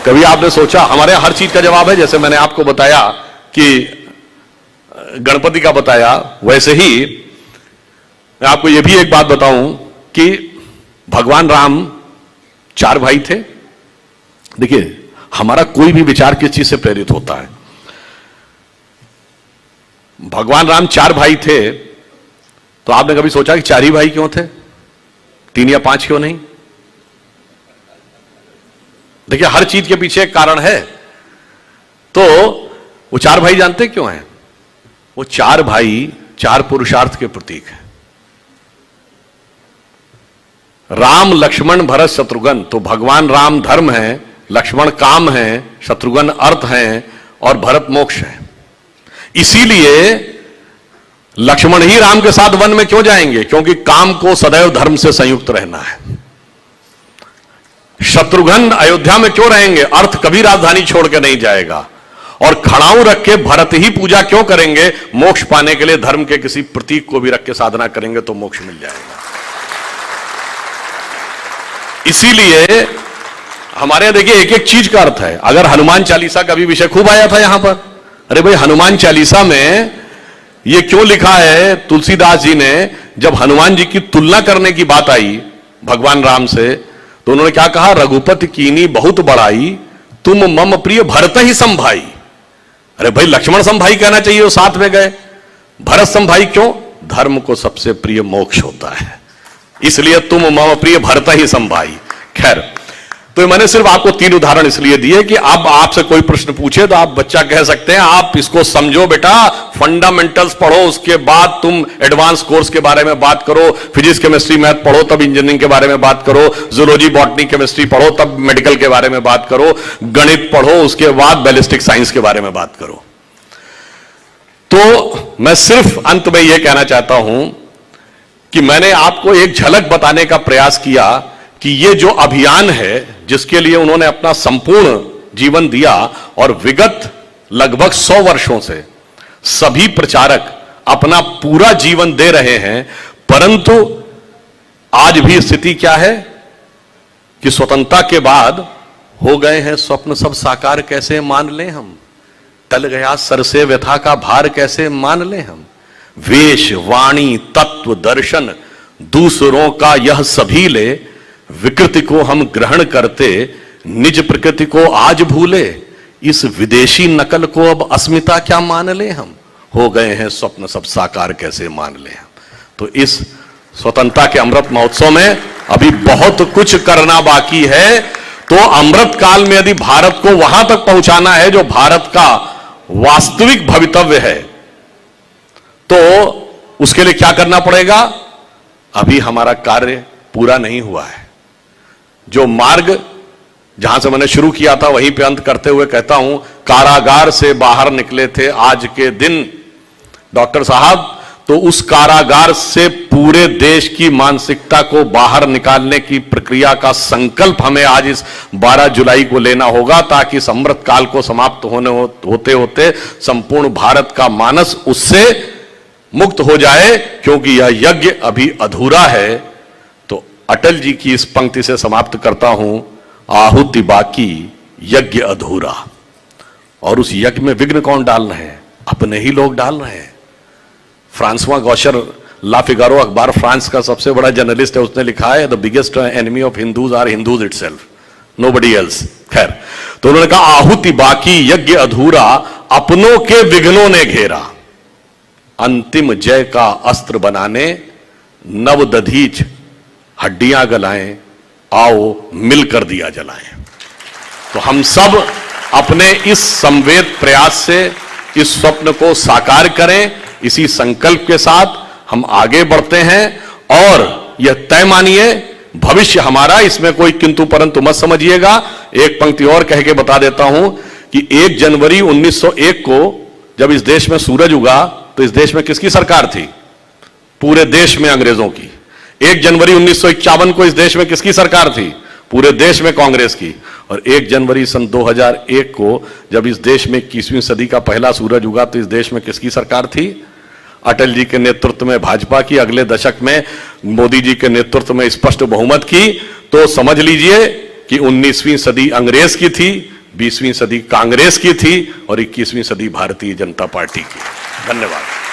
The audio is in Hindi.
कभी आपने सोचा, हमारे यहां हर चीज का जवाब है, जैसे मैंने आपको बताया कि गणपति का बताया, वैसे ही मैं आपको यह भी एक बात बताऊं कि भगवान राम 4 भाई थे। देखिए, हमारा कोई भी विचार किस चीज से प्रेरित होता है। भगवान राम 4 भाई थे, तो आपने कभी सोचा कि 4 ही भाई क्यों थे, 3 या 5 क्यों नहीं? देखिए, हर चीज के पीछे एक कारण है। तो वो 4 भाई जानते क्यों हैं? वो 4 भाई 4 पुरुषार्थ के प्रतीक हैं। राम, लक्ष्मण, भरत, शत्रुघ्न। तो भगवान राम धर्म है, लक्ष्मण काम है, शत्रुघ्न अर्थ है और भरत मोक्ष है। इसीलिए लक्ष्मण ही राम के साथ वन में क्यों जाएंगे? क्योंकि काम को सदैव धर्म से संयुक्त रहना है। शत्रुघ्न अयोध्या में क्यों रहेंगे? अर्थ कभी राजधानी छोड़ के नहीं जाएगा। और खड़ाऊ रख के भरत ही पूजा क्यों करेंगे? मोक्ष पाने के लिए धर्म के किसी प्रतीक को भी रख के साधना करेंगे तो मोक्ष मिल जाएगा। इसीलिए हमारे यहां देखिए, एक एक चीज का अर्थ है। अगर हनुमान चालीसा का भी विषय खूब आया था यहां पर, अरे भाई, हनुमान चालीसा में यह क्यों लिखा है? तुलसीदास जी ने जब हनुमान जी की तुलना करने की बात आई भगवान राम से, तो उन्होंने क्या कहा? रघुपति कीनी बहुत बड़ाई, तुम मम प्रिय भरत ही संभाई। अरे भाई, लक्ष्मण संभाई कहना चाहिए, वो साथ में गए। भरत संभाई क्यों? धर्म को सबसे प्रिय मोक्ष होता है, इसलिए तुम मम प्रिय भरत ही संभाई। खैर, तो मैंने सिर्फ आपको 3 उदाहरण इसलिए दिए कि अब आपसे कोई प्रश्न पूछे तो आप बच्चा कह सकते हैं, आप इसको समझो बेटा, फंडामेंटल्स पढ़ो, उसके बाद तुम एडवांस कोर्स के बारे में बात करो, फिजिक्स, केमिस्ट्री, मैथ पढ़ो, तब इंजीनियरिंग के बारे में बात करो, जूलॉजी, बॉटनी, केमिस्ट्री पढ़ो, तब मेडिकल के बारे में बात करो, गणित पढ़ो, उसके बाद बैलिस्टिक साइंस के बारे में बात करो। तो मैं सिर्फ अंत में यह कहना चाहता हूं कि मैंने आपको एक झलक बताने का प्रयास किया कि ये जो अभियान है, जिसके लिए उन्होंने अपना संपूर्ण जीवन दिया, और विगत लगभग 100 वर्षों से सभी प्रचारक अपना पूरा जीवन दे रहे हैं, परंतु आज भी स्थिति क्या है कि स्वतंत्रता के बाद हो गए हैं स्वप्न सब साकार, कैसे मान लें हम, टल गया सर से व्यथा का भार, कैसे मान लें हम, वेश, वाणी, तत्व, दर्शन दूसरों का यह सभी ले, विकृति को हम ग्रहण करते, निज प्रकृति को आज भूले, इस विदेशी नकल को अब अस्मिता क्या मान ले हम, हो गए हैं स्वप्न सब साकार, कैसे मान ले हम। तो इस स्वतंत्रता के अमृत महोत्सव में अभी बहुत कुछ करना बाकी है। तो अमृत काल में यदि भारत को वहां तक पहुंचाना है जो भारत का वास्तविक भवितव्य है, तो उसके लिए क्या करना पड़ेगा? अभी हमारा कार्य पूरा नहीं हुआ है। जो मार्ग जहां से मैंने शुरू किया था वहीं पे अंत करते हुए कहता हूं, कारागार से बाहर निकले थे आज के दिन डॉक्टर साहब, तो उस कारागार से पूरे देश की मानसिकता को बाहर निकालने की प्रक्रिया का संकल्प हमें आज इस 12 जुलाई को लेना होगा, ताकि इस अमृत काल को समाप्त होते होते संपूर्ण भारत का मानस उससे मुक्त हो जाए, क्योंकि यह यज्ञ अभी अधूरा है। तो अटल जी की इस पंक्ति से समाप्त करता हूं, आहुति बाकी यज्ञ अधूरा। और उस यज्ञ में विघ्न कौन डाल रहे हैं? अपने ही लोग डाल रहे हैं। फ्रांसवा गौशर, ला फिगारो अखबार फ्रांस का सबसे बड़ा जर्नलिस्ट है, उसने लिखा है, the biggest enemy of Hindus are Hindus itself, nobody else. खैर, तो उन्होंने कहा, आहुति बाकी यज्ञ अधूरा, अपनों के विघ्नों ने घेरा, अंतिम जय का अस्त्र बनाने नव दधीच हड्डियां गलाएं, आओ मिलकर दिया जलाएं। तो हम सब अपने इस संवेद प्रयास से इस स्वप्न को साकार करें। इसी संकल्प के साथ हम आगे बढ़ते हैं, और यह तय मानिए, भविष्य हमारा, इसमें कोई किंतु परंतु मत समझिएगा। एक पंक्ति और कह के बता देता हूं कि 1 जनवरी 1901 को जब इस देश में सूरज उगा, तो इस देश में किसकी सरकार थी? पूरे देश में अंग्रेजों की। 1 जनवरी 1951 को इस देश में किसकी सरकार थी? पूरे देश में कांग्रेस की। और 1 जनवरी सन 2001 को जब इस देश में 21वीं सदी का पहला सूरज उगा, तो इस देश में किसकी सरकार थी? अटल जी के नेतृत्व में भाजपा की, अगले दशक में मोदी जी के नेतृत्व में स्पष्ट बहुमत की। तो समझ लीजिए कि 19वीं सदी अंग्रेज की थी, 20वीं सदी कांग्रेस की थी और 21वीं सदी भारतीय जनता पार्टी की। धन्यवाद।